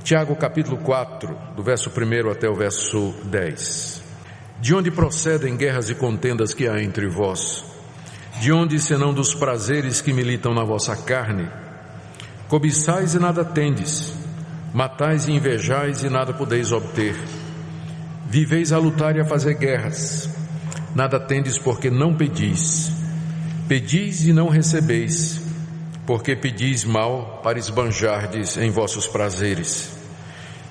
Tiago capítulo 4, do verso 1 até o verso 10. De onde procedem guerras e contendas que há entre vós? De onde, senão dos prazeres que militam na vossa carne? Cobiçais e nada tendes, matais e invejais e nada podeis obter. Viveis a lutar e a fazer guerras, nada tendes porque não pedis. Pedis e não recebeis, porque pedis mal para esbanjardes em vossos prazeres.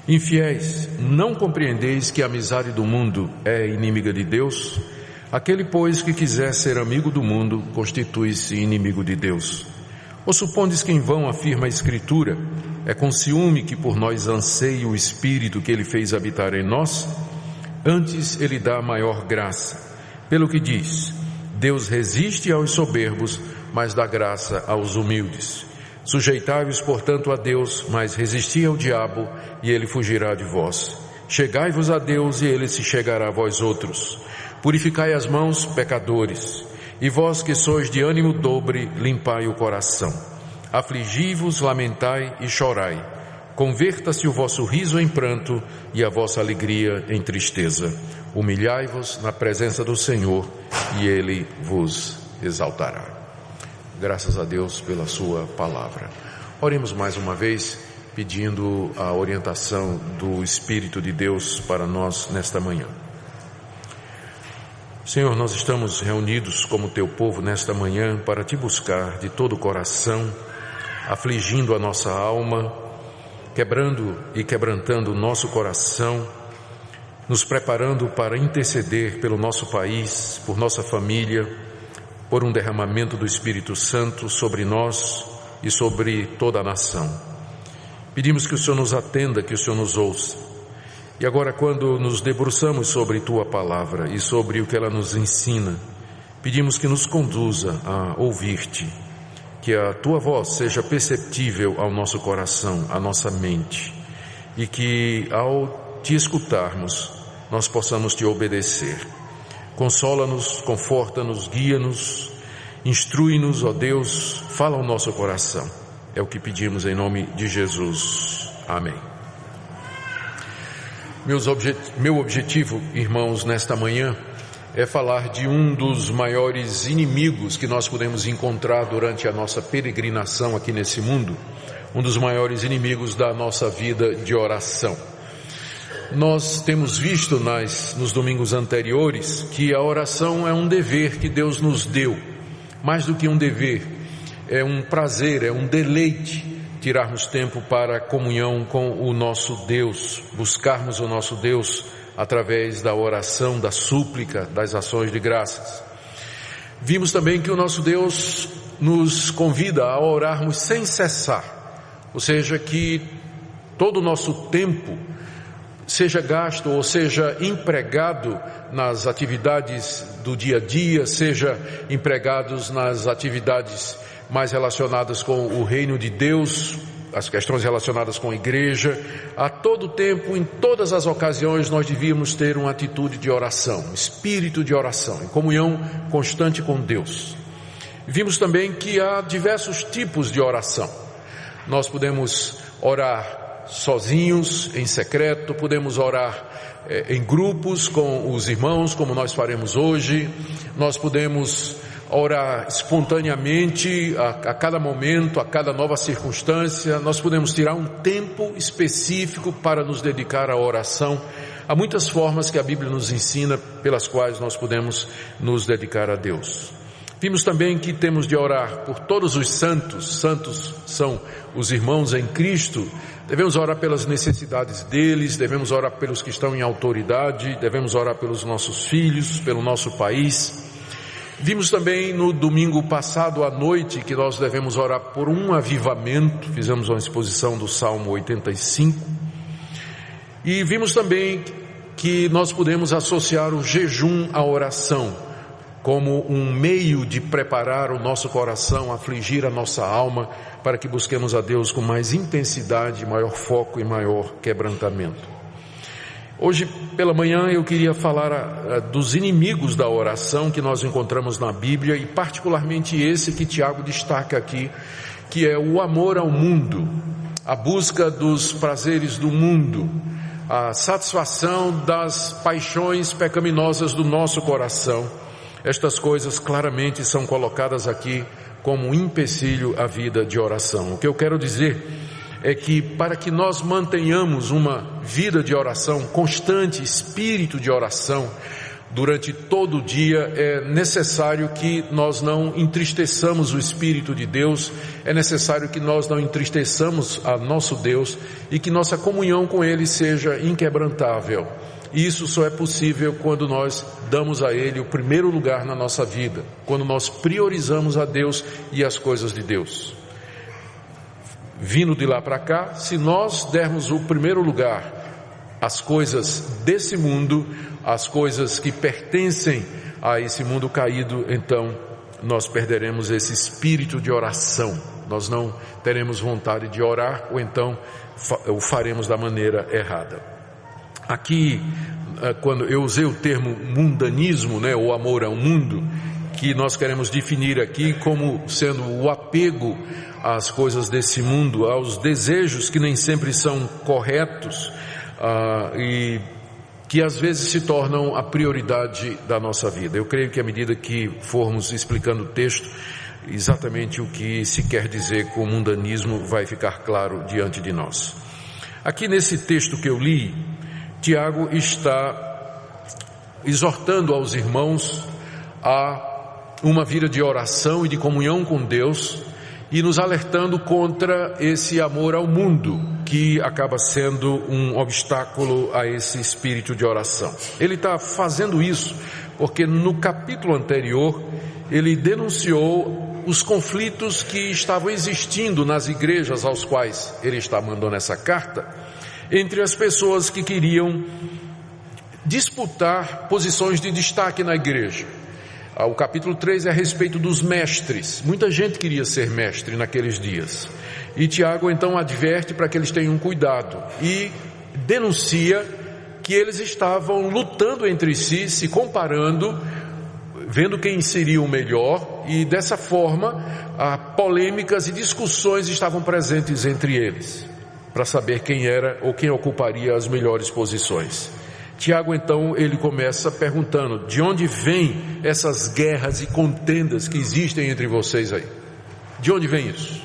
Infiéis, não compreendeis que a amizade do mundo é inimiga de Deus? Aquele, pois, que quiser ser amigo do mundo, constitui-se inimigo de Deus. Ou supondes que em vão afirma a Escritura, é com ciúme que por nós anseia o Espírito que Ele fez habitar em nós? Antes Ele dá maior graça. Pelo que diz, Deus resiste aos soberbos, mas dá graça aos humildes. Sujeitai-vos, portanto, a Deus, mas resisti ao diabo, e ele fugirá de vós. Chegai-vos a Deus, e ele se chegará a vós outros. Purificai as mãos, pecadores, e vós que sois de ânimo dobre, limpai o coração. Afligi-vos, lamentai e chorai. Converta-se o vosso riso em pranto, e a vossa alegria em tristeza. Humilhai-vos na presença do Senhor, e Ele vos exaltará. Graças a Deus pela sua palavra. Oremos mais uma vez, pedindo a orientação do Espírito de Deus para nós nesta manhã. Senhor, nós estamos reunidos como teu povo nesta manhã para te buscar de todo o coração, afligindo a nossa alma, quebrando e quebrantando o nosso coração, nos preparando para interceder pelo nosso país, por nossa família, por um derramamento do Espírito Santo sobre nós e sobre toda a nação. Pedimos que o Senhor nos atenda, que o Senhor nos ouça. E agora, quando nos debruçamos sobre Tua Palavra e sobre o que ela nos ensina, pedimos que nos conduza a ouvir-Te, que a Tua voz seja perceptível ao nosso coração, à nossa mente, e que ao Te escutarmos, nós possamos Te obedecer. Consola-nos, conforta-nos, guia-nos, instrui-nos, ó Deus, fala ao nosso coração. É o que pedimos em nome de Jesus. Amém. Meu objetivo, irmãos, nesta manhã, é falar de um dos maiores inimigos que nós podemos encontrar durante a nossa peregrinação aqui nesse mundo, um dos maiores inimigos da nossa vida de oração. Nós temos visto nos domingos anteriores que a oração é um dever que Deus nos deu. Mais do que um dever, é um prazer, é um deleite tirarmos tempo para a comunhão com o nosso Deus, buscarmos o nosso Deus através da oração, da súplica, das ações de graças. Vimos também que o nosso Deus nos convida a orarmos sem cessar, ou seja, que todo o nosso tempo seja gasto ou seja empregado nas atividades do dia a dia, seja empregados nas atividades mais relacionadas com o reino de Deus, as questões relacionadas com a igreja. A todo tempo, em todas as ocasiões, nós devíamos ter uma atitude de oração, um espírito de oração, em comunhão constante com Deus. Vimos também que há diversos tipos de oração. Nós podemos orar sozinhos, em secreto, podemos orar em grupos com os irmãos, como nós faremos hoje. Nós podemos orar espontaneamente, a cada momento, a cada nova circunstância. Nós podemos tirar um tempo específico para nos dedicar à oração. Há muitas formas que a Bíblia nos ensina pelas quais nós podemos nos dedicar a Deus. Vimos também que temos de orar por todos os santos. Santos são os irmãos em Cristo. Devemos orar pelas necessidades deles, devemos orar pelos que estão em autoridade, devemos orar pelos nossos filhos, pelo nosso país. Vimos também no domingo passado à noite que nós devemos orar por um avivamento. Fizemos uma exposição do Salmo 85. E vimos também que nós podemos associar o jejum à oração como um meio de preparar o nosso coração, afligir a nossa alma, para que busquemos a Deus com mais intensidade, maior foco e maior quebrantamento. Hoje pela manhã eu queria falar dos inimigos da oração que nós encontramos na Bíblia, e particularmente esse que Tiago destaca aqui, que é o amor ao mundo. a busca dos prazeres do mundo, a satisfação das paixões pecaminosas do nosso coração. Estas coisas claramente são colocadas aqui como um empecilho à vida de oração. O que eu quero dizer é que para que nós mantenhamos uma vida de oração constante, espírito de oração, durante todo o dia, é necessário que nós não entristeçamos o Espírito de Deus, é necessário que nós não entristeçamos a nosso Deus e que nossa comunhão com Ele seja inquebrantável. Isso só é possível quando nós damos a Ele o primeiro lugar na nossa vida, quando nós priorizamos a Deus e as coisas de Deus. Vindo de lá para cá, se nós dermos o primeiro lugar às coisas desse mundo, as coisas que pertencem a esse mundo caído, então nós perderemos esse espírito de oração. Nós não teremos vontade de orar, ou então o faremos da maneira errada. Aqui, quando eu usei o termo mundanismo, ou amor ao mundo, que nós queremos definir aqui como sendo o apego às coisas desse mundo, aos desejos que nem sempre são corretos, e que às vezes se tornam a prioridade da nossa vida. Eu creio que à medida que formos explicando o texto, exatamente o que se quer dizer com o mundanismo vai ficar claro diante de nós. Aqui nesse texto que eu li, Tiago está exortando aos irmãos a uma vida de oração e de comunhão com Deus, e nos alertando contra esse amor ao mundo, que acaba sendo um obstáculo a esse espírito de oração. Ele está fazendo isso porque no capítulo anterior ele denunciou os conflitos que estavam existindo nas igrejas aos quais ele está mandando essa carta, entre as pessoas que queriam disputar posições de destaque na igreja. O capítulo 3 é a respeito dos mestres. Muita gente queria ser mestre naqueles dias. E Tiago então adverte para que eles tenham cuidado e denuncia que eles estavam lutando entre si, se comparando, vendo quem seria o melhor, e dessa forma polêmicas e discussões estavam presentes entre eles, para saber quem era ou quem ocuparia as melhores posições. Tiago então ele começa perguntando: de onde vêm essas guerras e contendas que existem entre vocês aí? De onde vem isso?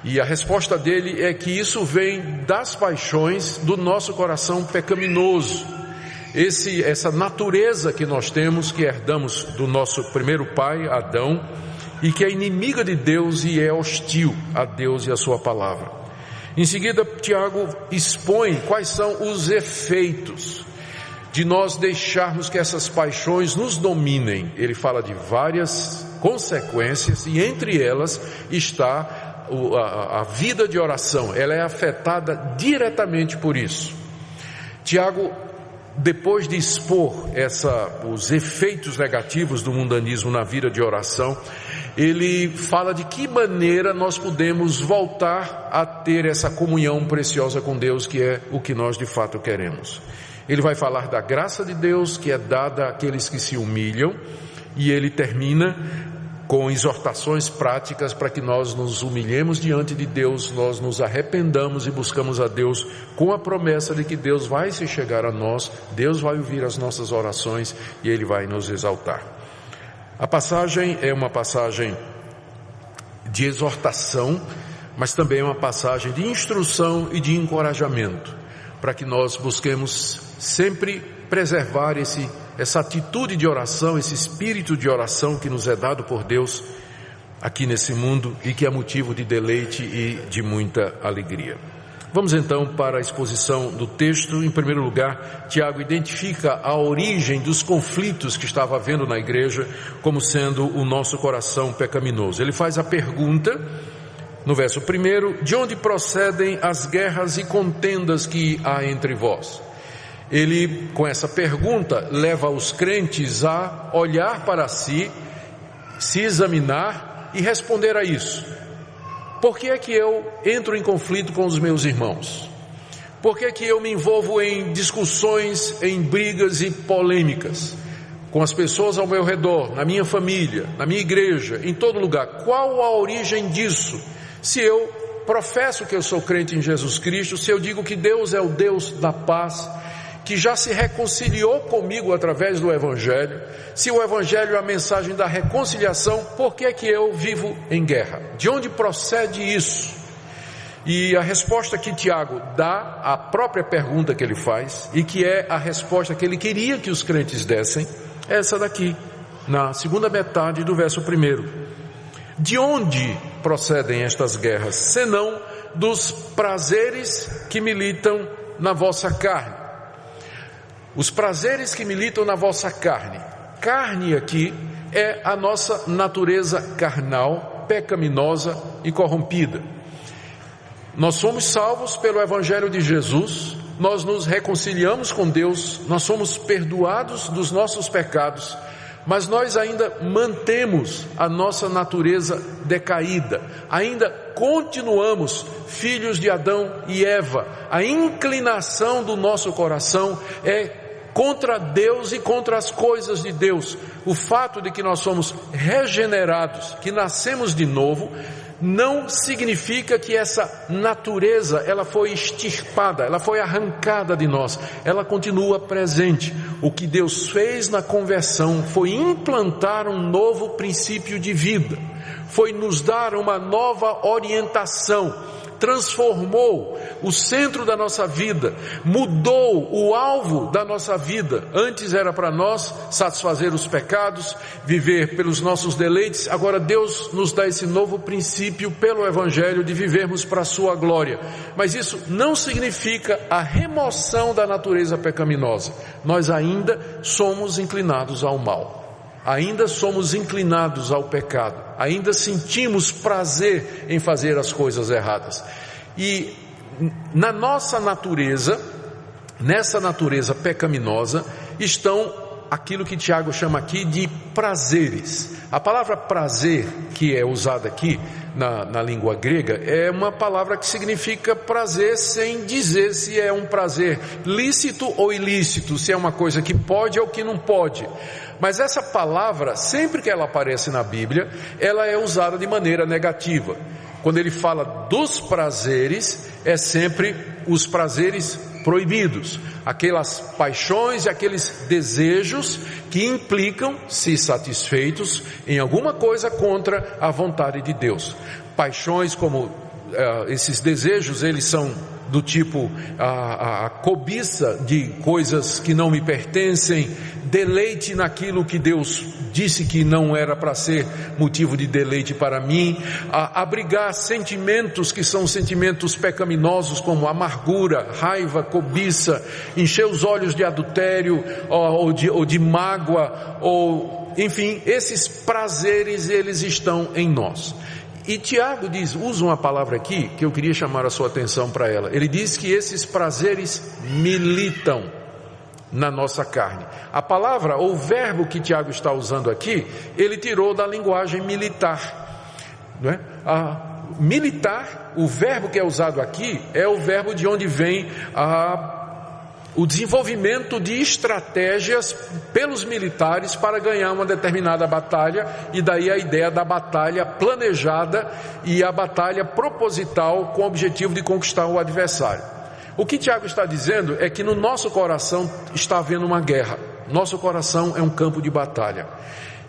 E a resposta dele é que isso vem das paixões do nosso coração pecaminoso. Essa natureza que nós temos, que herdamos do nosso primeiro pai, Adão, e que é inimiga de Deus e é hostil a Deus e a sua palavra. Em seguida, Tiago expõe quais são os efeitos de nós deixarmos que essas paixões nos dominem. Ele fala de várias consequências e entre elas está a vida de oração. Ela é afetada diretamente por isso. Tiago, depois de expor os efeitos negativos do mundanismo na vida de oração, ele fala de que maneira nós podemos voltar a ter essa comunhão preciosa com Deus, que é o que nós de fato queremos. Ele vai falar da graça de Deus que é dada àqueles que se humilham, e ele termina com exortações práticas para que nós nos humilhemos diante de Deus, nós nos arrependamos e buscamos a Deus com a promessa de que Deus vai se chegar a nós, Deus vai ouvir as nossas orações e Ele vai nos exaltar. A passagem é uma passagem de exortação, mas também é uma passagem de instrução e de encorajamento, para que nós busquemos sempre preservar essa atitude de oração, esse espírito de oração que nos é dado por Deus aqui nesse mundo e que é motivo de deleite e de muita alegria. Vamos então para a exposição do texto. Em primeiro lugar, Tiago identifica a origem dos conflitos que estava havendo na igreja como sendo o nosso coração pecaminoso. Ele faz a pergunta no verso 1: de onde procedem as guerras e contendas que há entre vós? Ele, com essa pergunta, leva os crentes a olhar para si, se examinar e responder a isso. Por que é que eu entro em conflito com os meus irmãos? Por que é que eu me envolvo em discussões, em brigas e polêmicas com as pessoas ao meu redor, na minha família, na minha igreja, em todo lugar? Qual a origem disso? Se eu professo que eu sou crente em Jesus Cristo, se eu digo que Deus é o Deus da paz, que já se reconciliou comigo através do Evangelho, se o Evangelho é a mensagem da reconciliação, por que é que eu vivo em guerra? De onde procede isso? E a resposta que Tiago dá à própria pergunta que ele faz, e que é a resposta que ele queria que os crentes dessem, é essa daqui, na segunda metade do verso 1. De onde procedem estas guerras, senão dos prazeres que militam na vossa carne? Os prazeres que militam na vossa carne. Carne aqui é a nossa natureza carnal, pecaminosa e corrompida. Nós somos salvos pelo Evangelho de Jesus, nós nos reconciliamos com Deus, nós somos perdoados dos nossos pecados, mas nós ainda mantemos a nossa natureza decaída, ainda continuamos filhos de Adão e Eva. A inclinação do nosso coração é contra Deus e contra as coisas de Deus. O fato de que nós somos regenerados, que nascemos de novo, não significa que essa natureza, ela foi extirpada, ela foi arrancada de nós, ela continua presente. O que Deus fez na conversão foi implantar um novo princípio de vida, foi nos dar uma nova orientação, transformou o centro da nossa vida, mudou o alvo da nossa vida. Antes era para nós satisfazer os pecados, viver pelos nossos deleites. Agora Deus nos dá esse novo princípio pelo Evangelho de vivermos para a sua glória. Mas isso não significa a remoção da natureza pecaminosa. Nós ainda somos inclinados ao mal. Ainda somos inclinados ao pecado, ainda sentimos prazer em fazer as coisas erradas. E na nossa natureza, nessa natureza pecaminosa, estão aquilo que Tiago chama aqui de prazeres. A palavra prazer, que é usada aqui na língua grega, é uma palavra que significa prazer sem dizer se é um prazer lícito ou ilícito, se é uma coisa que pode ou que não pode. Mas essa palavra, sempre que ela aparece na Bíblia, ela é usada de maneira negativa. Quando ele fala dos prazeres, é sempre os prazeres proibidos, aquelas paixões e aqueles desejos que implicam, se satisfeitos, em alguma coisa contra a vontade de Deus. Paixões como esses desejos, eles são do tipo a cobiça de coisas que não me pertencem, deleite naquilo que Deus disse que não era para ser motivo de deleite para mim, abrigar sentimentos que são sentimentos pecaminosos como amargura, raiva, cobiça, encher os olhos de adultério ou de mágoa, ou enfim, esses prazeres, eles estão em nós. E Tiago usa uma palavra aqui que eu queria chamar a sua atenção para ela. Ele diz que esses prazeres militam na nossa carne. A palavra ou o verbo que Tiago está usando aqui, ele tirou da linguagem militar, não é? Militar, o verbo que é usado aqui é o verbo de onde vem o desenvolvimento de estratégias pelos militares para ganhar uma determinada batalha, e daí a ideia da batalha planejada e a batalha proposital com o objetivo de conquistar o adversário. O que Tiago está dizendo é que no nosso coração está havendo uma guerra. Nosso coração é um campo de batalha.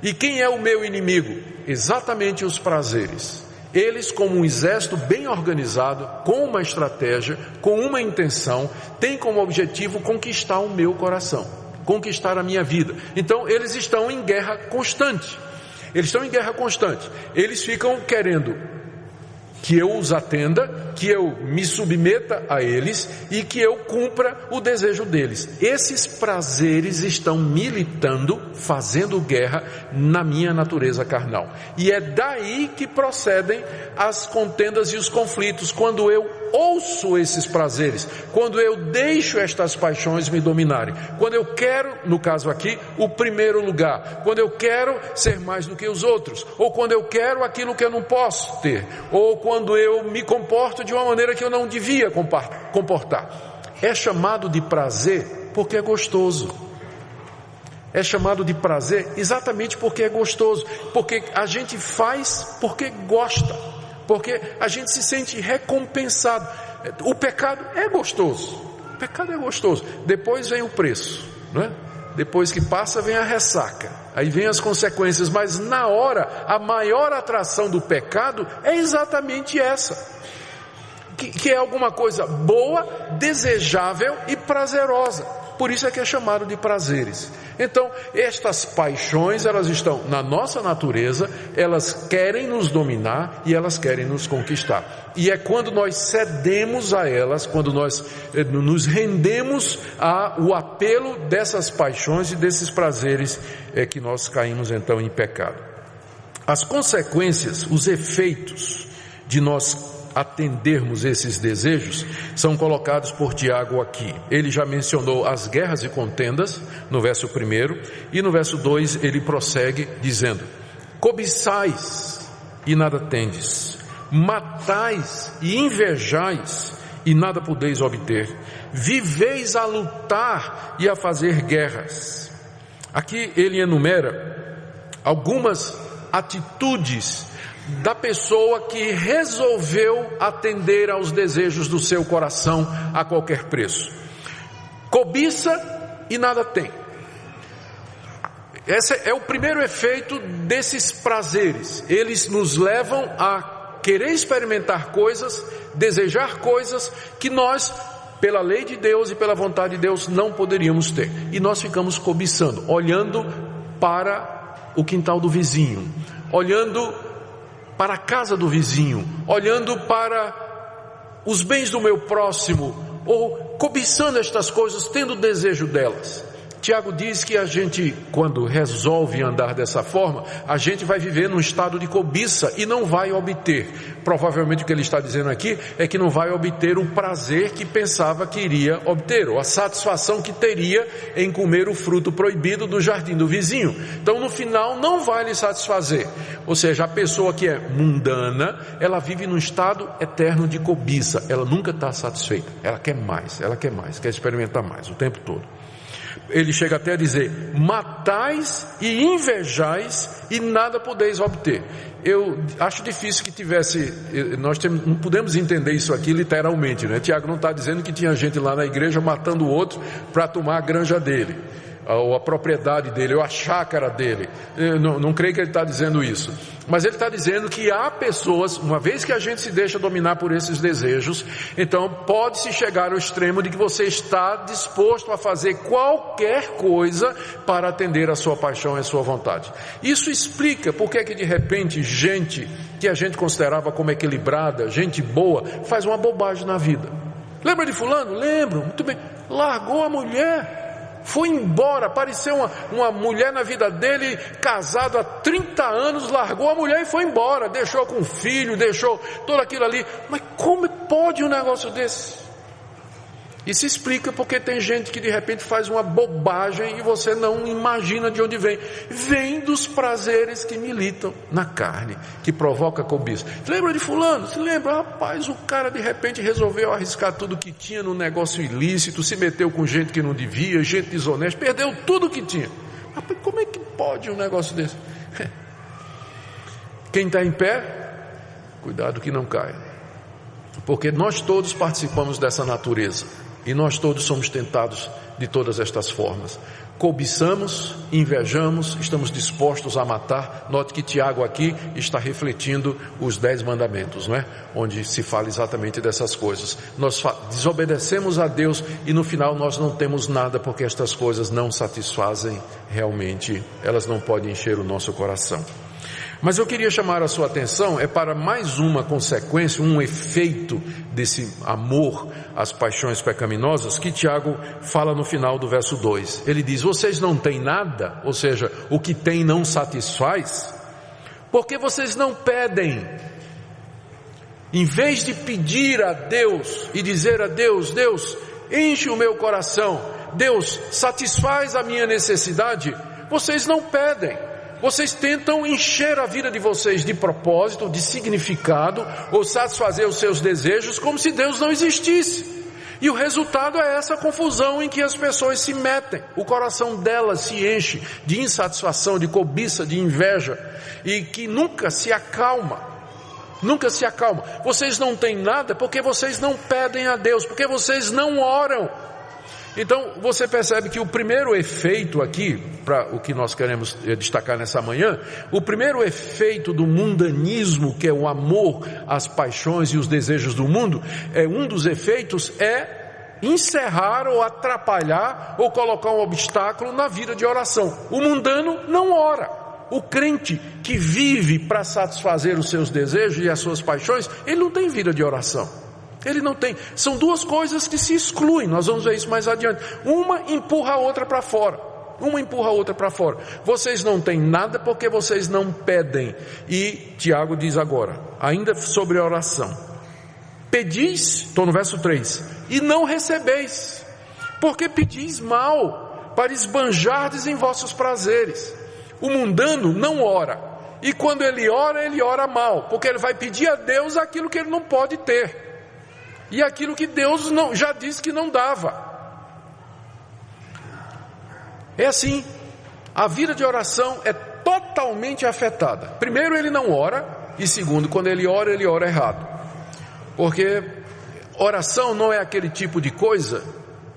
E quem é o meu inimigo? Exatamente os prazeres. Eles, como um exército bem organizado, com uma estratégia, com uma intenção, têm como objetivo conquistar o meu coração, conquistar a minha vida. Então eles estão em guerra constante. Eles ficam querendo que eu os atenda, que eu me submeta a eles e que eu cumpra o desejo deles. Esses prazeres estão militando, fazendo guerra na minha natureza carnal. E é daí que procedem as contendas e os conflitos, quando eu ouço esses prazeres, quando eu deixo estas paixões me dominarem, quando eu quero, no caso aqui, o primeiro lugar, quando eu quero ser mais do que os outros, ou quando eu quero aquilo que eu não posso ter, ou quando eu me comporto de uma maneira que eu não devia comportar. É chamado de prazer porque é gostoso. É chamado de prazer exatamente porque é gostoso, porque a gente faz porque gosta. porque a gente se sente recompensado. O pecado é gostoso, depois vem o preço, não é? Depois que passa vem a ressaca, aí vem as consequências, mas na hora a maior atração do pecado é exatamente essa, que é alguma coisa boa, desejável e prazerosa. Por isso é que é chamado de prazeres. Então, estas paixões, elas estão na nossa natureza, elas querem nos dominar e elas querem nos conquistar. E é quando nós cedemos a elas, quando nós nos rendemos ao apelo dessas paixões e desses prazeres, é que nós caímos então em pecado. As consequências, os efeitos de nós atendermos esses desejos são colocados por Tiago aqui. Ele já mencionou as guerras e contendas no verso 1, e no verso 2 ele prossegue dizendo: cobiçais e nada tendes, matais e invejais e nada podeis obter, viveis a lutar e a fazer guerras. Aqui ele enumera algumas atitudes da pessoa que resolveu atender aos desejos do seu coração a qualquer preço. Cobiça e nada tem. Esse é o primeiro efeito desses prazeres. Eles nos levam a querer experimentar coisas, desejar coisas que nós, pela lei de Deus e pela vontade de Deus, não poderíamos ter. E nós ficamos cobiçando, olhando para o quintal do vizinho, olhando para a casa do vizinho, olhando para os bens do meu próximo, ou cobiçando estas coisas, tendo desejo delas. Tiago diz que a gente, quando resolve andar dessa forma, a gente vai viver num estado de cobiça e não vai obter. Provavelmente o que ele está dizendo aqui é que não vai obter o prazer que pensava que iria obter, ou a satisfação que teria em comer o fruto proibido do jardim do vizinho. Então no final não vai lhe satisfazer. Ou seja, a pessoa que é mundana, ela vive num estado eterno de cobiça, ela nunca está satisfeita, ela quer mais, quer experimentar mais o tempo todo. Ele chega até a dizer: matais e invejais e nada podeis obter. Eu acho difícil que tivesse, não podemos entender isso aqui literalmente, né? Tiago não está dizendo que tinha gente lá na igreja matando o outro para tomar a granja dele, ou a propriedade dele, ou a chácara dele. Eu não creio que ele está dizendo isso. Mas ele está dizendo que há pessoas, uma vez que a gente se deixa dominar por esses desejos, então pode-se chegar ao extremo de que você está disposto a fazer qualquer coisa para atender a sua paixão e a sua vontade. Isso explica porque que de repente gente que a gente considerava como equilibrada, gente boa, faz uma bobagem na vida. Lembra de fulano? Lembro, muito bem. Largou a mulher, foi embora, apareceu uma mulher na vida dele, casado há 30 anos, largou a mulher e foi embora, deixou com o filho, deixou tudo aquilo ali. Mas como pode um negócio desse? Isso explica porque tem gente que de repente faz uma bobagem e você não imagina de onde vem. Vem dos prazeres que militam na carne, que provoca cobiça. Você lembra de fulano? Se lembra? Rapaz, o cara de repente resolveu arriscar tudo que tinha no negócio ilícito, se meteu com gente que não devia, gente desonesta, perdeu tudo que tinha. Rapaz, como é que pode um negócio desse? Quem está em pé, cuidado que não caia. Porque nós todos participamos dessa natureza. E nós todos somos tentados de todas estas formas. Cobiçamos, invejamos, estamos dispostos a matar. Note que Tiago aqui está refletindo os 10 mandamentos, não é? Onde se fala exatamente dessas coisas. Nós desobedecemos a Deus e no final nós não temos nada porque estas coisas não satisfazem realmente. Elas não podem encher o nosso coração. Mas eu queria chamar a sua atenção para mais uma consequência, um efeito desse amor às paixões pecaminosas que Tiago fala no final do verso 2. Ele diz: vocês não têm nada, ou seja, o que tem não satisfaz, porque vocês não pedem. Em vez de pedir a Deus e dizer a Deus: Deus, enche o meu coração, Deus, satisfaz a minha necessidade, vocês não pedem. Vocês tentam encher a vida de vocês de propósito, de significado, ou satisfazer os seus desejos como se Deus não existisse. E o resultado é essa confusão em que as pessoas se metem. O coração delas se enche de insatisfação, de cobiça, de inveja, e que nunca se acalma. nunca se acalma. Vocês não têm nada porque vocês não pedem a Deus, porque vocês não oram. Então você percebe que o primeiro efeito aqui, para o que nós queremos destacar nessa manhã, o primeiro efeito do mundanismo, que é o amor, as paixões e os desejos do mundo, um dos efeitos é encerrar ou atrapalhar ou colocar um obstáculo na vida de oração. O mundano não ora. O crente que vive para satisfazer os seus desejos e as suas paixões, ele não tem vida de oração. Ele não tem. São duas coisas que se excluem. Nós vamos ver isso mais adiante. Uma empurra a outra para fora. Uma empurra a outra para fora. Vocês não têm nada porque vocês não pedem. E Tiago diz agora, ainda sobre a oração: pedis, estou no verso 3, e não recebeis, porque pedis mal, para esbanjardes em vossos prazeres. O mundano não ora. E quando ele ora mal, porque ele vai pedir a Deus aquilo que ele não pode ter. E aquilo que Deus já disse que não dava. É assim, a vida de oração é totalmente afetada. Primeiro, ele não ora, e segundo, quando ele ora errado. Porque oração não é aquele tipo de coisa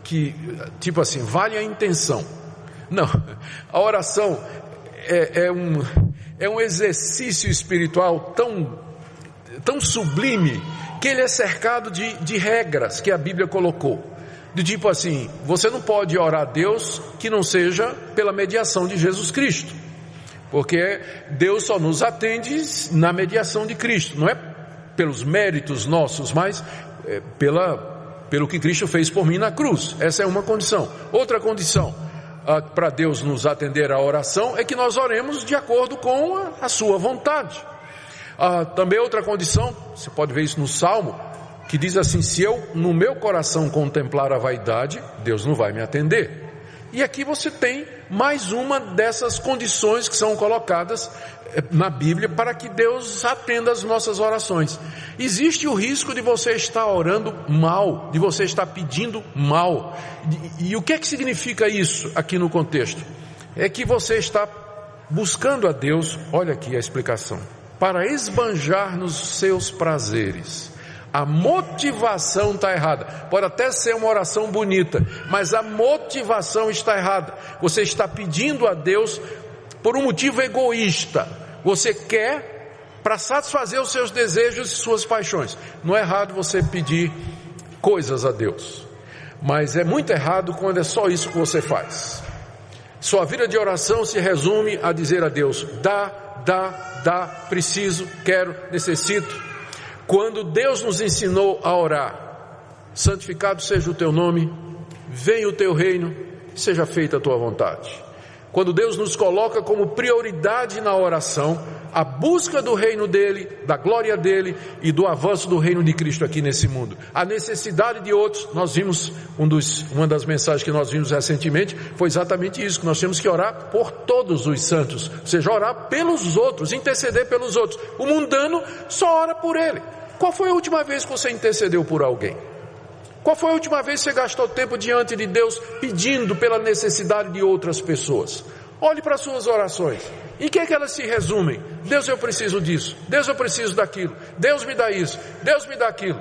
que, tipo assim, vale a intenção. Não, a oração é um exercício espiritual tão sublime, que ele é cercado de regras que a Bíblia colocou. De tipo assim, você não pode orar a Deus que não seja pela mediação de Jesus Cristo. Porque Deus só nos atende na mediação de Cristo. Não é pelos méritos nossos, mas pelo que Cristo fez por mim na cruz. Essa é uma condição. Outra condição para Deus nos atender à oração é que nós oremos de acordo com a sua vontade. Também outra condição, você pode ver isso no Salmo, que diz assim: se eu no meu coração contemplar a vaidade, Deus não vai me atender. E aqui você tem mais uma dessas condições que são colocadas na Bíblia para que Deus atenda as nossas orações. Existe o risco de você estar orando mal, de você estar pedindo mal. E o que é que significa isso aqui no contexto? É que você está buscando a Deus, olha aqui a explicação, para esbanjar nos seus prazeres. A motivação está errada. Pode até ser uma oração bonita, mas a motivação está errada. Você está pedindo a Deus por um motivo egoísta. Você quer para satisfazer os seus desejos e suas paixões. Não é errado você pedir coisas a Deus, mas é muito errado quando é só isso que você faz. Sua vida de oração se resume a dizer a Deus: dá, preciso, quero, necessito. Quando Deus nos ensinou a orar: santificado seja o teu nome, venha o teu reino, seja feita a tua vontade. Quando Deus nos coloca como prioridade na oração a busca do reino dele, da glória dele e do avanço do reino de Cristo aqui nesse mundo, a necessidade de outros, nós vimos uma das mensagens que nós vimos recentemente foi exatamente isso, que nós temos que orar por todos os santos, ou seja, orar pelos outros, interceder pelos outros. O mundano só ora por ele. Qual foi a última vez que você intercedeu por alguém? Qual foi a última vez que você gastou tempo diante de Deus pedindo pela necessidade de outras pessoas? Olhe para as suas orações. Em que é que elas se resumem? Deus, eu preciso disso. Deus, eu preciso daquilo. Deus, me dá isso. Deus, me dá aquilo.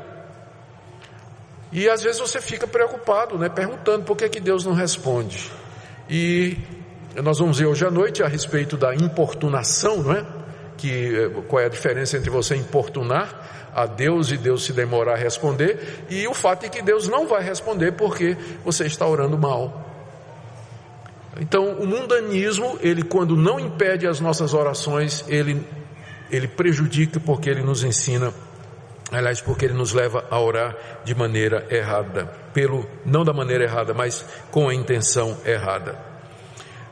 E às vezes você fica preocupado, perguntando por que Deus não responde. E nós vamos ver hoje à noite a respeito da importunação, qual é a diferença entre você importunar a Deus e Deus se demorar a responder, e o fato é que Deus não vai responder porque você está orando mal. Então o mundanismo, ele quando não impede as nossas orações, ele prejudica, porque ele nos ensina, aliás, porque ele nos leva a orar de maneira errada, não da maneira errada, mas com a intenção errada.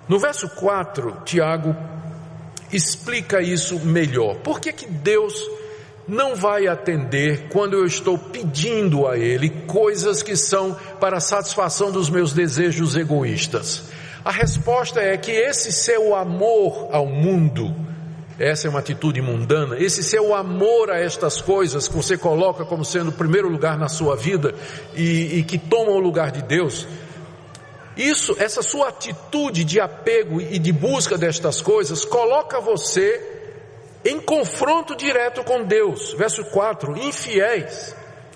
No verso 4, Tiago explica isso melhor. Por que Deus não vai atender quando eu estou pedindo a Ele coisas que são para a satisfação dos meus desejos egoístas? A resposta é que esse seu amor ao mundo, essa é uma atitude mundana, esse seu amor a estas coisas que você coloca como sendo o primeiro lugar na sua vida e que tomam o lugar de Deus, essa sua atitude de apego e de busca destas coisas coloca você em confronto direto com Deus. Verso 4, infiéis.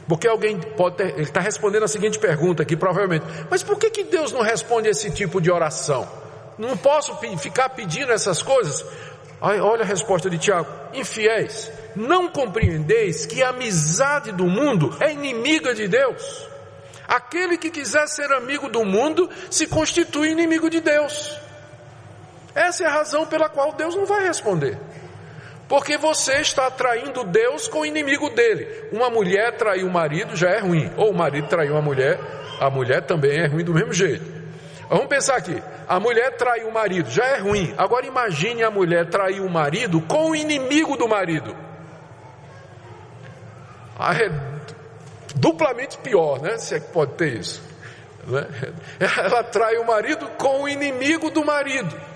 Porque alguém ele está respondendo a seguinte pergunta aqui, provavelmente: mas por que Deus não responde esse tipo de oração? Não posso ficar pedindo essas coisas? Olha a resposta de Tiago: infiéis, não compreendeis que a amizade do mundo é inimiga de Deus? Aquele que quiser ser amigo do mundo se constitui inimigo de Deus. Essa é a razão pela qual Deus não vai responder. Porque você está traindo Deus com o inimigo dele. Uma mulher trair o marido já é ruim. Ou o marido trair uma mulher, a mulher também é ruim do mesmo jeito. Vamos pensar aqui. A mulher trair o marido já é ruim. Agora imagine a mulher trair o marido com o inimigo do marido. É duplamente pior, né? Se é que pode ter isso, né? Ela trai o marido com o inimigo do marido.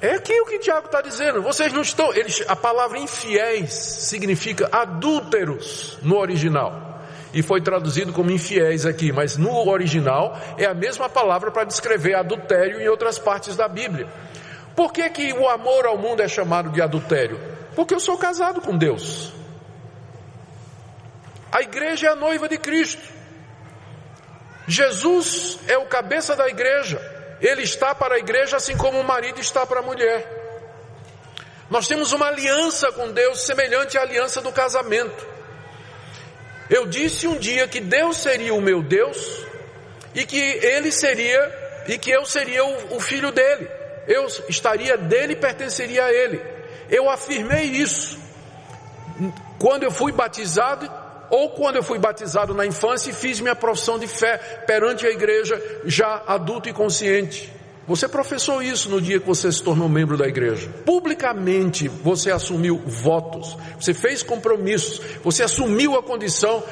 É aqui o que Tiago está dizendo. Vocês não estão... a palavra infiéis significa adúlteros no original. E foi traduzido como infiéis aqui. Mas no original é a mesma palavra para descrever adultério em outras partes da Bíblia. Por que o amor ao mundo é chamado de adultério? Porque eu sou casado com Deus. A igreja é a noiva de Cristo. Jesus é o cabeça da igreja. Ele está para a igreja assim como o marido está para a mulher. Nós temos uma aliança com Deus semelhante à aliança do casamento. Eu disse um dia que Deus seria o meu Deus e que eu seria o filho dele. Eu estaria dele e pertenceria a ele. Eu afirmei isso quando eu fui batizado, ou quando eu fui batizado na infância e fiz minha profissão de fé perante a igreja, já adulto e consciente. Você professou isso no dia que você se tornou membro da igreja. Publicamente você assumiu votos, você fez compromissos, você assumiu a condição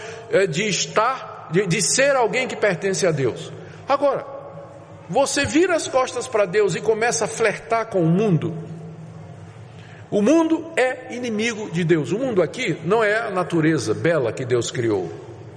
de ser alguém que pertence a Deus. Agora, você vira as costas para Deus e começa a flertar com o mundo. O mundo é inimigo de Deus. O mundo aqui não é a natureza bela que Deus criou,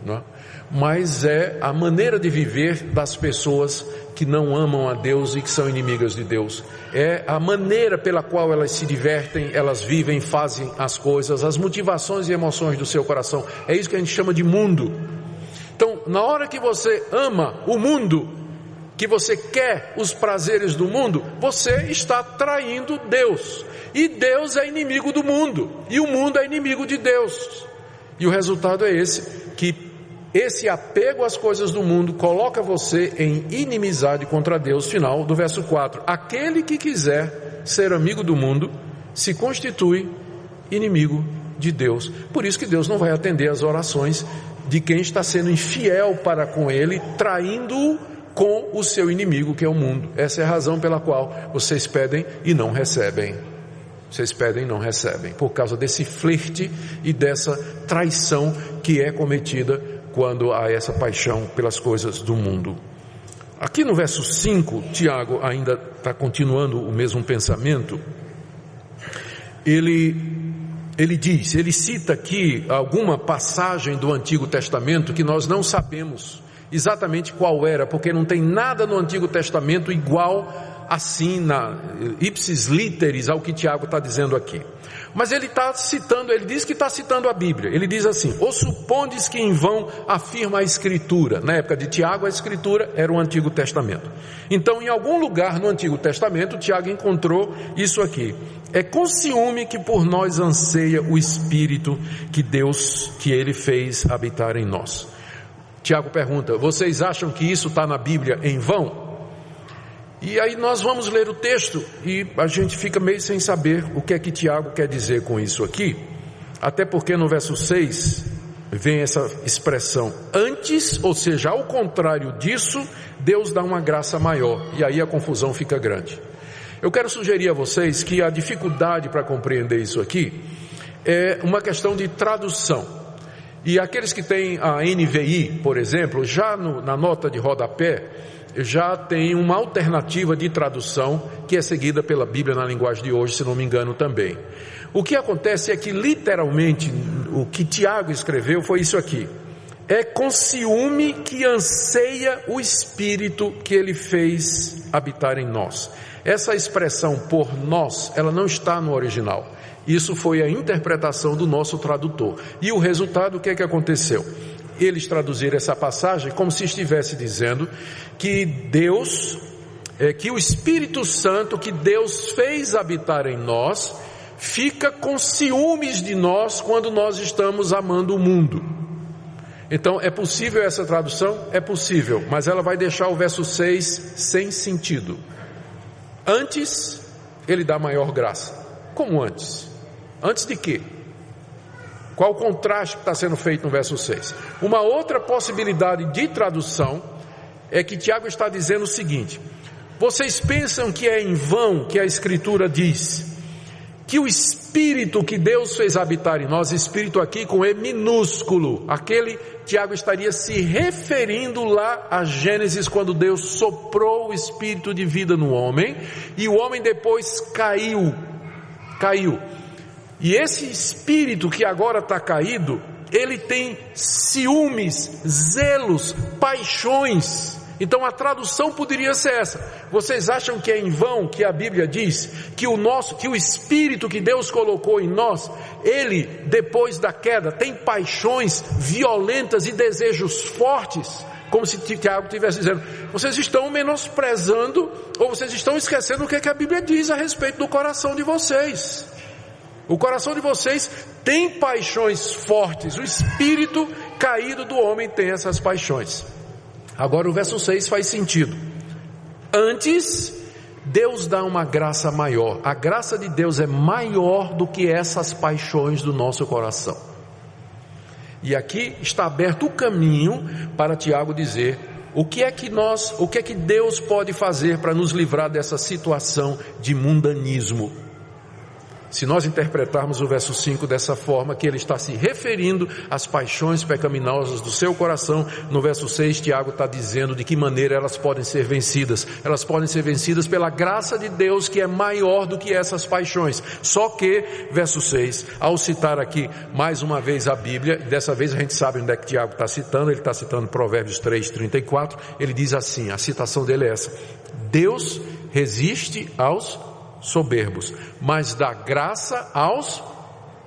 não é? Mas é a maneira de viver das pessoas que não amam a Deus e que são inimigas de Deus. É a maneira pela qual elas se divertem, elas vivem, fazem as coisas, as motivações e emoções do seu coração. É isso que a gente chama de mundo. Então, na hora que você ama o mundo, que você quer os prazeres do mundo, você está traindo Deus. E Deus é inimigo do mundo, e o mundo é inimigo de Deus. E o resultado é que esse apego às coisas do mundo coloca você em inimizade contra Deus. Final do verso 4. Aquele que quiser ser amigo do mundo se constitui inimigo de Deus. Por isso que Deus não vai atender às orações de quem está sendo infiel para com ele, traindo-o com o seu inimigo, que é o mundo. Essa é a razão pela qual vocês pedem e não recebem. Vocês pedem e não recebem, por causa desse flerte e dessa traição que é cometida quando há essa paixão pelas coisas do mundo. Aqui no verso 5, Tiago ainda está continuando o mesmo pensamento. Ele cita aqui alguma passagem do Antigo Testamento que nós não sabemos exatamente qual era, porque não tem nada no Antigo Testamento igual assim, na ipsis literis, ao que Tiago está dizendo aqui. Mas ele diz que está citando a Bíblia. Ele diz assim: ou supondes que em vão afirma a Escritura. Na época de Tiago, a Escritura era o Antigo Testamento. Então, em algum lugar no Antigo Testamento, Tiago encontrou isso aqui: é com ciúme que por nós anseia o Espírito que ele fez habitar em nós. Tiago pergunta: vocês acham que isso está na Bíblia em vão? E aí nós vamos ler o texto e a gente fica meio sem saber o que é que Tiago quer dizer com isso aqui. Até porque no verso 6 vem essa expressão: antes, ou seja, ao contrário disso, Deus dá uma graça maior. E aí a confusão fica grande. Eu quero sugerir a vocês que a dificuldade para compreender isso aqui é uma questão de tradução. E aqueles que têm a NVI, por exemplo, já na nota de rodapé, já tem uma alternativa de tradução que é seguida pela Bíblia na linguagem de hoje, se não me engano também. O que acontece é que literalmente o que Tiago escreveu foi isso aqui: é com ciúme que anseia o Espírito que ele fez habitar em nós. Essa expressão por nós, ela não está no original. Isso foi a interpretação do nosso tradutor. E o resultado, o que é que aconteceu? Eles traduziram essa passagem como se estivesse dizendo que Deus, que o Espírito Santo que Deus fez habitar em nós, fica com ciúmes de nós quando nós estamos amando o mundo. Então, é possível essa tradução? É possível, mas ela vai deixar o verso 6 sem sentido. Antes, ele dá maior graça. Como antes? Antes de quê? Qual o contraste que está sendo feito no verso 6? Uma outra possibilidade de tradução é que Tiago está dizendo o seguinte: vocês pensam que é em vão que a Escritura diz que o Espírito que Deus fez habitar em nós, Espírito aqui com E minúsculo, aquele Tiago estaria se referindo lá a Gênesis, quando Deus soprou o Espírito de vida no homem, e o homem depois caiu. E esse Espírito que agora está caído, ele tem ciúmes, zelos, paixões. Então a tradução poderia ser essa: vocês acham que é em vão que a Bíblia diz que o Espírito que Deus colocou em nós, ele depois da queda tem paixões violentas e desejos fortes? Como se Tiago estivesse dizendo: vocês estão menosprezando, ou vocês estão esquecendo o que a Bíblia diz a respeito do coração de vocês. O coração de vocês tem paixões fortes, o espírito caído do homem tem essas paixões. Agora o verso 6 faz sentido. Antes, Deus dá uma graça maior. A graça de Deus é maior do que essas paixões do nosso coração. E aqui está aberto o caminho para Tiago dizer o que é que Deus pode fazer para nos livrar dessa situação de mundanismo. Se nós interpretarmos o verso 5 dessa forma, que ele está se referindo às paixões pecaminosas do seu coração, no verso 6 Tiago está dizendo de que maneira elas podem ser vencidas. Elas podem ser vencidas pela graça de Deus, que é maior do que essas paixões. Só que, verso 6, ao citar aqui mais uma vez a Bíblia, dessa vez a gente sabe onde é que Tiago está citando, ele está citando Provérbios 3:34, ele diz assim, a citação dele é essa: Deus resiste aos soberbos, mas dá graça aos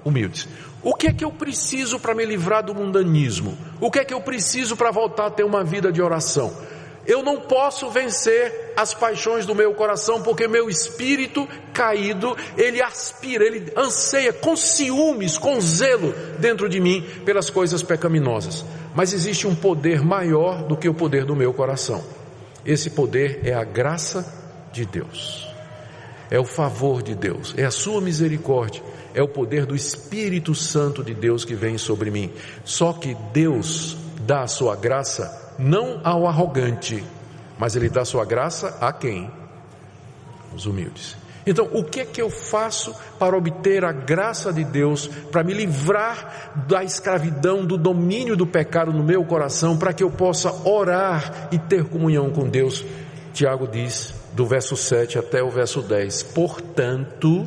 humildes. O que é que eu preciso para me livrar do mundanismo? O que é que eu preciso para voltar a ter uma vida de oração? Eu não posso vencer as paixões do meu coração, porque meu espírito caído, ele aspira, ele anseia com ciúmes, com zelo dentro de mim pelas coisas pecaminosas. Mas existe um poder maior do que o poder do meu coração. Esse poder é a graça de Deus. É o favor de Deus, é a sua misericórdia, é o poder do Espírito Santo de Deus que vem sobre mim. Só que Deus dá a sua graça não ao arrogante, mas Ele dá a sua graça a quem? Os humildes. Então, o que é que eu faço para obter a graça de Deus, para me livrar da escravidão, do domínio do pecado no meu coração, para que eu possa orar e ter comunhão com Deus? Tiago diz, do verso 7 até o verso 10, portanto,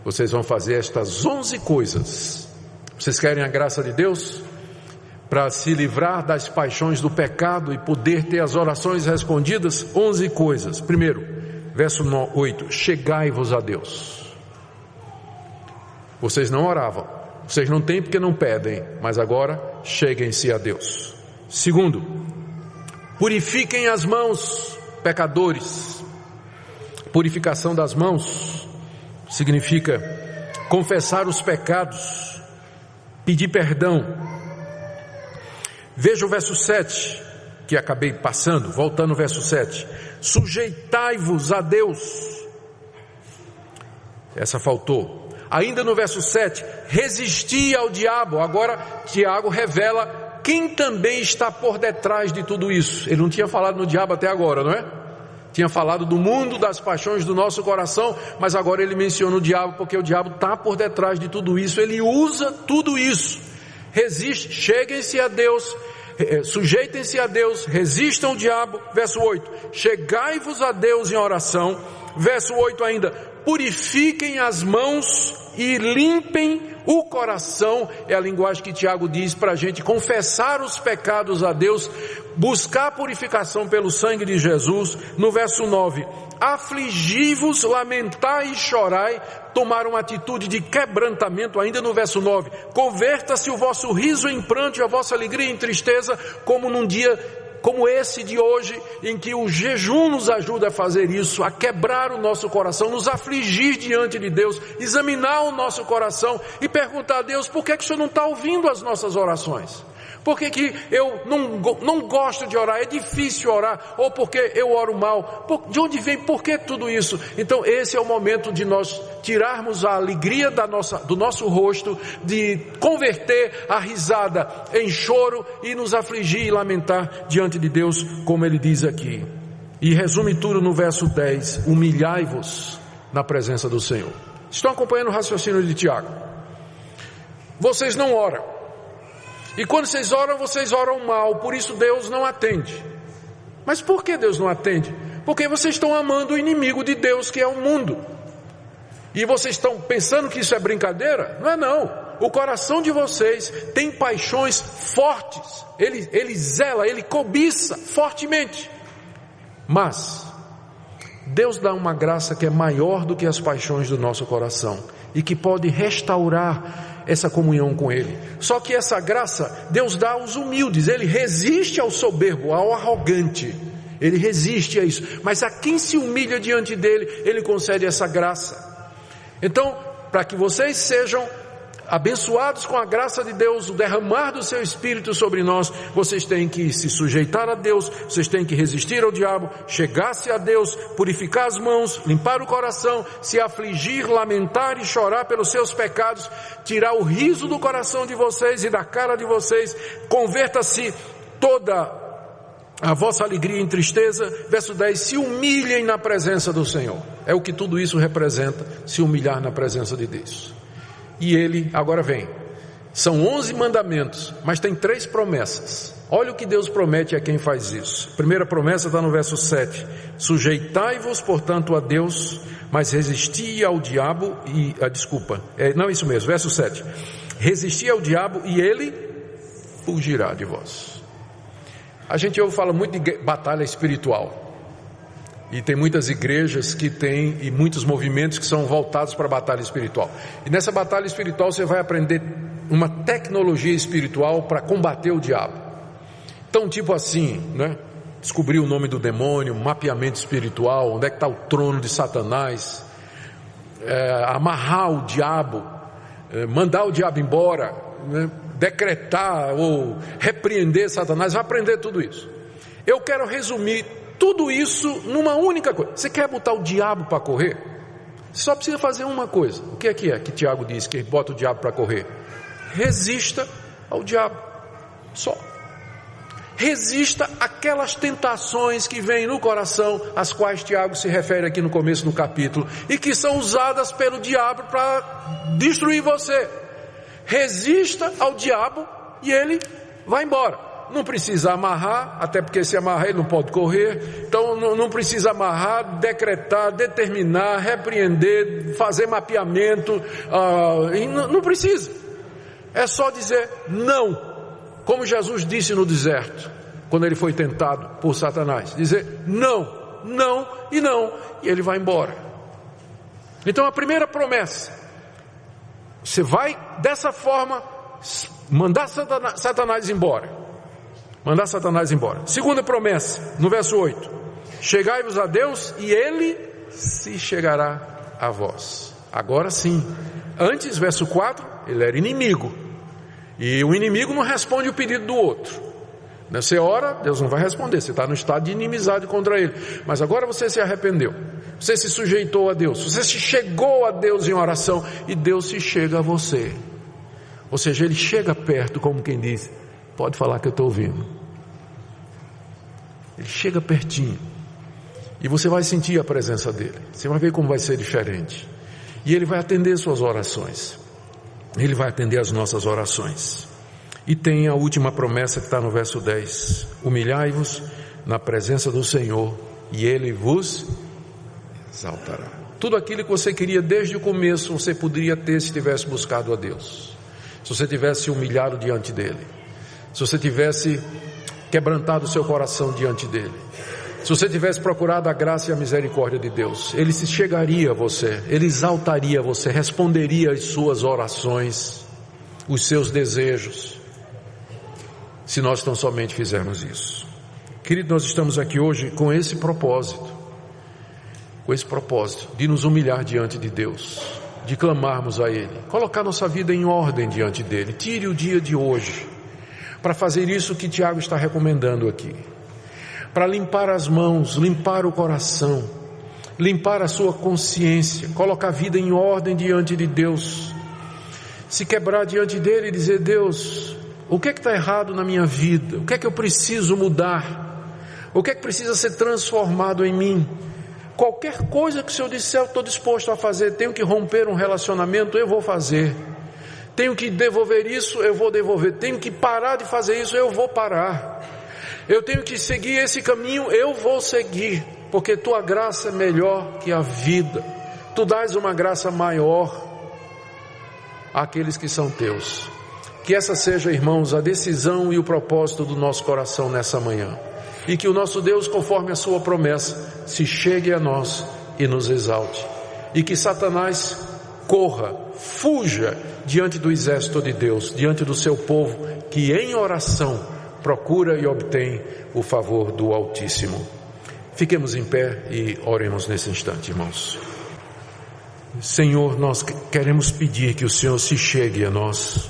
vocês vão fazer estas 11 coisas. Vocês querem a graça de Deus? Para se livrar das paixões do pecado e poder ter as orações respondidas? 11 coisas. Primeiro, verso 8, chegai-vos a Deus. Vocês não oravam, vocês não têm porque não pedem, mas agora cheguem-se a Deus. Segundo, purifiquem as mãos, pecadores. Purificação das mãos significa confessar os pecados, pedir perdão. Veja o verso 7, que acabei passando, voltando ao verso 7. Sujeitai-vos a Deus. Essa faltou. Ainda no verso 7, resisti ao diabo. Agora Tiago revela quem também está por detrás de tudo isso. Ele não tinha falado no diabo até agora, não é? Tinha falado do mundo, das paixões do nosso coração, mas agora ele menciona o diabo, porque o diabo está por detrás de tudo isso. Ele usa tudo isso. Resiste, cheguem-se a Deus, sujeitem-se a Deus, resistam ao diabo. Verso 8, chegai-vos a Deus em oração. Verso 8 ainda, purifiquem as mãos e limpem o coração. É a linguagem que Tiago diz para a gente confessar os pecados a Deus, buscar purificação pelo sangue de Jesus. No verso 9, afligi-vos, lamentai e chorai, tomar uma atitude de quebrantamento. Ainda no verso 9, converta-se o vosso riso em pranto e a vossa alegria em tristeza, como num dia como esse de hoje, em que o jejum nos ajuda a fazer isso, a quebrar o nosso coração, nos afligir diante de Deus, examinar o nosso coração e perguntar a Deus: por que o Senhor não está ouvindo as nossas orações? Por que eu não gosto de orar, é difícil orar, ou porque eu oro mal? De onde vem, por que tudo isso? Então esse é o momento de nós tirarmos a alegria do nosso rosto, de converter a risada em choro e nos afligir e lamentar diante de Deus, como ele diz aqui. E resume tudo no verso 10, humilhai-vos na presença do Senhor. Estão acompanhando o raciocínio de Tiago? Vocês não oram. E quando vocês oram mal, por isso Deus não atende. Mas por que Deus não atende? Porque vocês estão amando o inimigo de Deus, que é o mundo. E vocês estão pensando que isso é brincadeira? Não é não. O coração de vocês tem paixões fortes. Ele zela, ele cobiça fortemente. Mas Deus dá uma graça que é maior do que as paixões do nosso coração e que pode restaurar essa comunhão com Ele. Só que essa graça Deus dá aos humildes. Ele resiste ao soberbo, ao arrogante. Ele resiste a isso. Mas a quem se humilha diante dele, Ele concede essa graça. Então, para que vocês sejam abençoados com a graça de Deus, o derramar do seu Espírito sobre nós, vocês têm que se sujeitar a Deus, vocês têm que resistir ao diabo, chegar-se a Deus, purificar as mãos, limpar o coração, se afligir, lamentar e chorar pelos seus pecados, tirar o riso do coração de vocês e da cara de vocês, converta-se toda a vossa alegria em tristeza. Verso 10, se humilhem na presença do Senhor. É o que tudo isso representa, se humilhar na presença de Deus. E ele, agora vem, são 11 mandamentos, mas tem 3 promessas. Olha o que Deus promete a quem faz isso. A primeira promessa está no verso 7, sujeitai-vos portanto a Deus, mas resisti ao diabo isso mesmo, verso 7, resisti ao diabo e ele fugirá de vós. A gente fala muito de batalha espiritual. E tem muitas igrejas que têm, e muitos movimentos que são voltados para a batalha espiritual. E nessa batalha espiritual você vai aprender uma tecnologia espiritual para combater o diabo. Então, tipo assim, né? Descobrir o nome do demônio, mapeamento espiritual, onde é que está o trono de Satanás, amarrar o diabo, mandar o diabo embora, né? Decretar ou repreender Satanás, vai aprender tudo isso. Eu quero resumir tudo isso numa única coisa. Você quer botar o diabo para correr? Você só precisa fazer uma coisa. O que é que Tiago diz que bota o diabo para correr? Resista ao diabo. Só. Resista aquelas tentações que vêm no coração, às quais Tiago se refere aqui no começo do capítulo, e que são usadas pelo diabo para destruir você. Resista ao diabo e ele vai embora. Não precisa amarrar, até porque se amarrar ele não pode correr. Então não precisa amarrar, decretar, determinar, repreender, fazer mapeamento, não precisa. É só dizer não, como Jesus disse no deserto, quando ele foi tentado por Satanás. Dizer não, não e não, e ele vai embora. Então a primeira promessa, você vai dessa forma mandar Satanás embora. Mandar Satanás embora. Segunda promessa, no verso 8, chegai-vos a Deus e Ele se chegará a vós. Agora sim. Antes, verso 4, ele era inimigo, e o inimigo não responde o pedido do outro. Você ora, Deus não vai responder, você está no estado de inimizade contra Ele. Mas agora você se arrependeu, você se sujeitou a Deus, você se chegou a Deus em oração, e Deus se chega a você. Ou seja, Ele chega perto, como quem diz, pode falar que eu estou ouvindo. Ele chega pertinho. E você vai sentir a presença dele. Você vai ver como vai ser diferente. E ele vai atender suas orações. Ele vai atender as nossas orações. E tem a última promessa que está no verso 10. Humilhai-vos na presença do Senhor e Ele vos exaltará. Tudo aquilo que você queria desde o começo, você poderia ter se tivesse buscado a Deus. Se você tivesse humilhado diante dele. Se você tivesse quebrantado o seu coração diante dele. Se você tivesse procurado a graça e a misericórdia de Deus, ele se chegaria a você, ele exaltaria você, responderia às suas orações, os seus desejos, se nós tão somente fizermos isso. Querido, nós estamos aqui hoje com esse propósito de nos humilhar diante de Deus, de clamarmos a Ele, colocar nossa vida em ordem diante dEle. Tire o dia de hoje para fazer isso que Tiago está recomendando aqui, para limpar as mãos, limpar o coração, limpar a sua consciência, colocar a vida em ordem diante de Deus, se quebrar diante dEle e dizer: Deus, o que é que está errado na minha vida? O que é que eu preciso mudar? O que é que precisa ser transformado em mim? Qualquer coisa que o Senhor disser, eu estou disposto a fazer. Tenho que romper um relacionamento, eu vou fazer. Tenho que devolver isso, eu vou devolver. Tenho que parar de fazer isso, eu vou parar. Eu tenho que seguir esse caminho, eu vou seguir. Porque tua graça é melhor que a vida. Tu dás uma graça maior àqueles que são teus. Que essa seja, irmãos, a decisão e o propósito do nosso coração nessa manhã. E que o nosso Deus, conforme a sua promessa, se chegue a nós e nos exalte. E que Satanás corra, fuja diante do exército de Deus, diante do seu povo, que em oração procura e obtém o favor do Altíssimo. Fiquemos em pé e oremos nesse instante, irmãos. Senhor, nós queremos pedir que o Senhor se chegue a nós,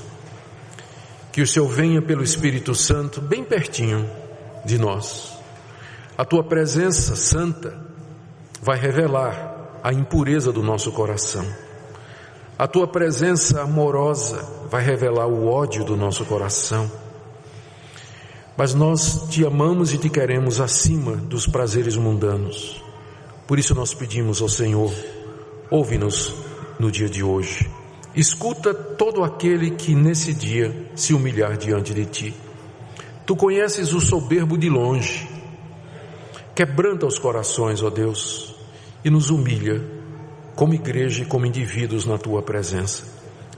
que o Senhor venha pelo Espírito Santo bem pertinho de nós. A tua presença santa vai revelar a impureza do nosso coração. A tua presença amorosa vai revelar o ódio do nosso coração. Mas nós te amamos e te queremos acima dos prazeres mundanos. Por isso nós pedimos ao Senhor: ouve-nos no dia de hoje. Escuta todo aquele que nesse dia se humilhar diante de ti. Tu conheces o soberbo de longe. Quebranta os corações, ó Deus, e nos humilha como igreja e como indivíduos na tua presença.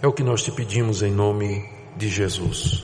É o que nós te pedimos em nome de Jesus.